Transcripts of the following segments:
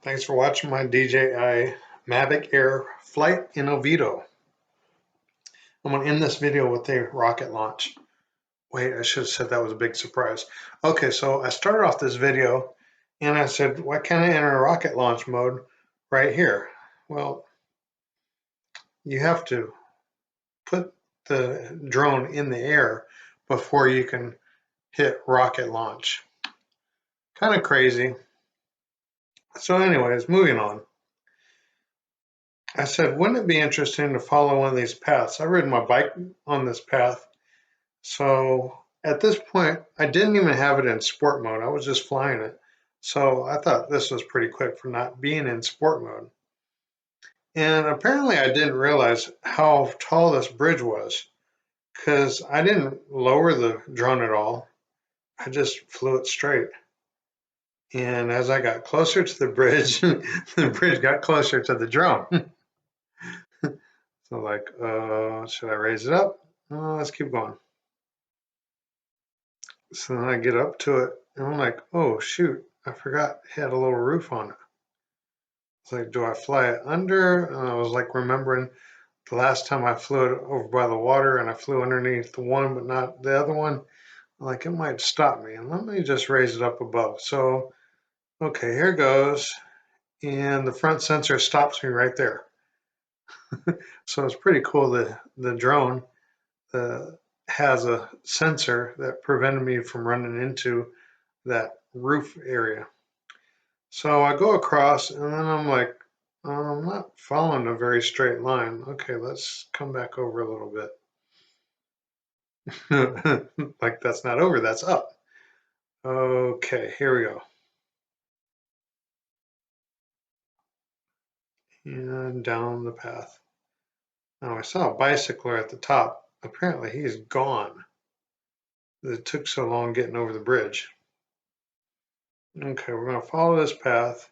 Thanks for watching my DJI Mavic Air flight in Oviedo. I'm going to end this video with a rocket launch. Wait, I should have said that was a big surprise. Okay, so I started off this video and I said, why can't I enter rocket launch mode right here? Well, you have to put the drone in the air before you can hit rocket launch. Kind of crazy. So anyways, moving on. I said, wouldn't it be interesting to follow one of these paths? I've ridden my bike on this path. So at this point, I didn't even have it in sport mode. I was just flying it. So I thought this was pretty quick for not being in sport mode. And apparently I didn't realize how tall this bridge was because I didn't lower the drone at all. I just flew it straight. And as I got closer to the bridge, the bridge got closer to the drone. So like, should I raise it up? Let's keep going. So then I get up to it and I'm like, oh shoot, I forgot it had a little roof on it. It's like, do I fly it under? And I was like remembering the last time I flew it over by the water and I flew underneath the one but not the other one. I'm like, it might stop me. And let me just raise it up above. So, okay, here goes. And the front sensor stops me right there. So it's pretty cool that the drone has a sensor that prevented me from running into that roof area. So I go across and then I'm like, I'm not following a very straight line. Okay, let's come back over a little bit. Like that's not over, that's up. Okay, here we go. And down the path. Now I saw a bicycler at the top. Apparently he's gone. It took so long getting over the bridge. Okay, we're going to follow this path.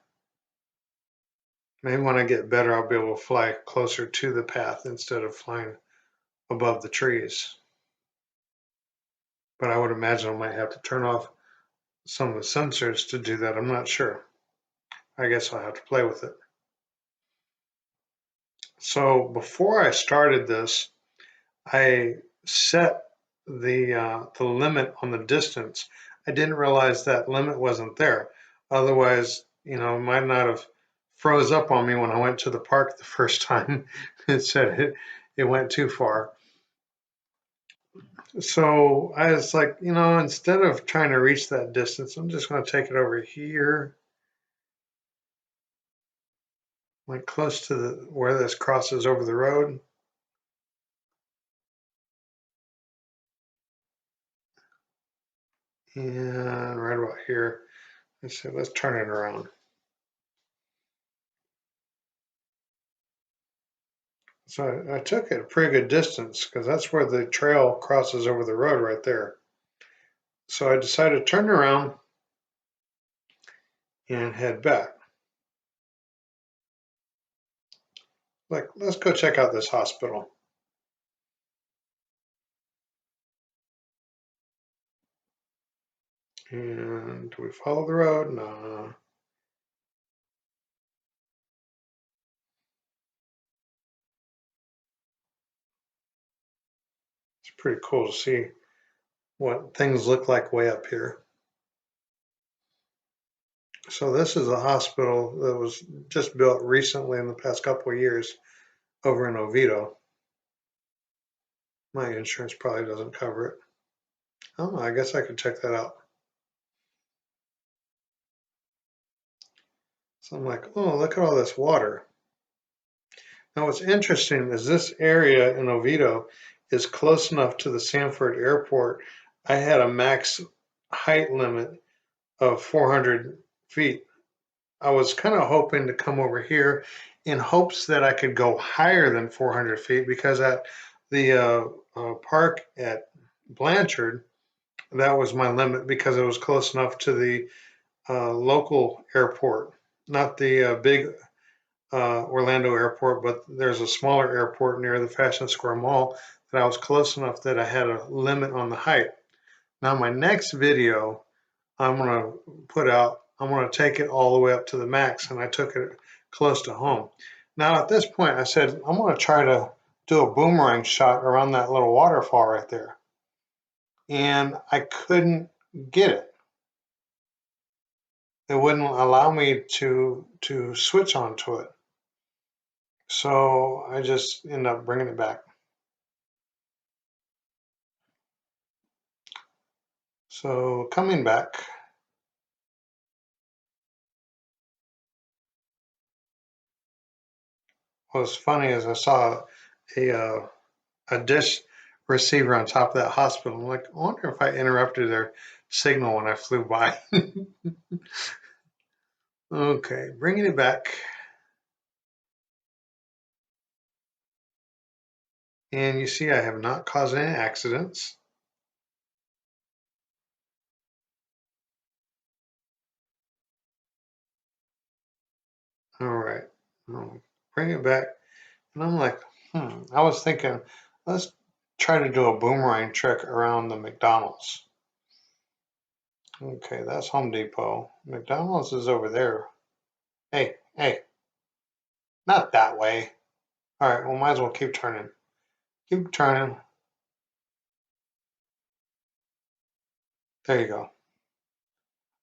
Maybe when I get better, I'll be able to fly closer to the path instead of flying above the trees. But I would imagine I might have to turn off some of the sensors to do that. I'm not sure. I guess I'll have to play with it. So before I started this, I set the limit on the distance. I didn't realize that limit wasn't there. Otherwise, it might not have froze up on me when I went to the park the first time. It said it went too far. So I was like, instead of trying to reach that distance, I'm just going to take it over here, like close to where this crosses over the road. And right about here, I said, let's turn it around. So I took it a pretty good distance because that's where the trail crosses over the road right there. So I decided to turn around and head back. Like, let's go check out this hospital. And do we follow the road? No. It's pretty cool to see what things look like way up here. So this is a hospital that was just built recently in the past couple of years over in Oviedo. My insurance probably doesn't cover it. Oh, I guess I could check that out. So I'm like, oh, look at all this water. Now what's interesting is this area in Oviedo is close enough to the Sanford Airport. I had a max height limit of 400 feet. I was kind of hoping to come over here in hopes that I could go higher than 400 feet because at the park at Blanchard, that was my limit because it was close enough to the local airport, not the big Orlando airport, but there's a smaller airport near the Fashion Square Mall that I was close enough that I had a limit on the height. Now my next video, I'm going to put out I'm going to take it all the way up to the max, and I took it close to home. Now at this point, I said, I'm going to try to do a boomerang shot around that little waterfall right there. And I couldn't get it. It wouldn't allow me to switch onto it. So I just ended up bringing it back. So coming back, what's funny is I saw a dish receiver on top of that hospital. I'm like, I wonder if I interrupted their signal when I flew by. Okay, bringing it back. And you see I have not caused any accidents. All right, I'll bring it back. And I'm like, I was thinking, let's try to do a boomerang trick around the McDonald's. Okay, that's Home Depot. McDonald's is over there. Hey, hey, not that way. All right, well, might as well keep turning. Keep turning. There you go.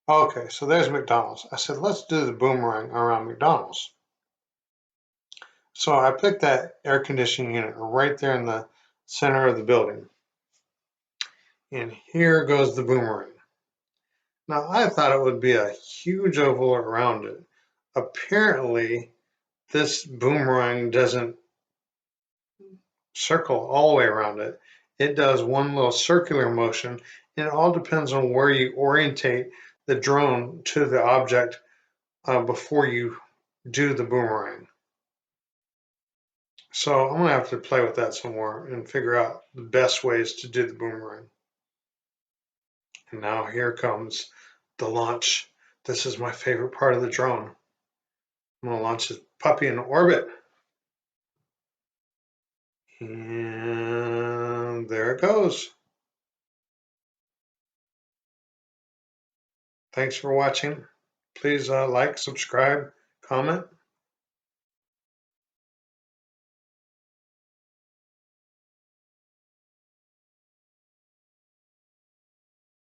Okay, so there's McDonald's. I said, let's do the boomerang around McDonald's. So I picked that air conditioning unit right there in the center of the building. And here goes the boomerang. Now, I thought it would be a huge oval around it. Apparently, this boomerang doesn't circle all the way around it. It does one little circular motion, and it all depends on where you orientate the drone to the object before you do the boomerang. So I'm gonna have to play with that some more and figure out the best ways to do the boomerang. And now here comes the launch. This is my favorite part of the drone. I'm gonna launch this puppy in orbit. And there it goes. Thanks for watching. Please like, subscribe, comment.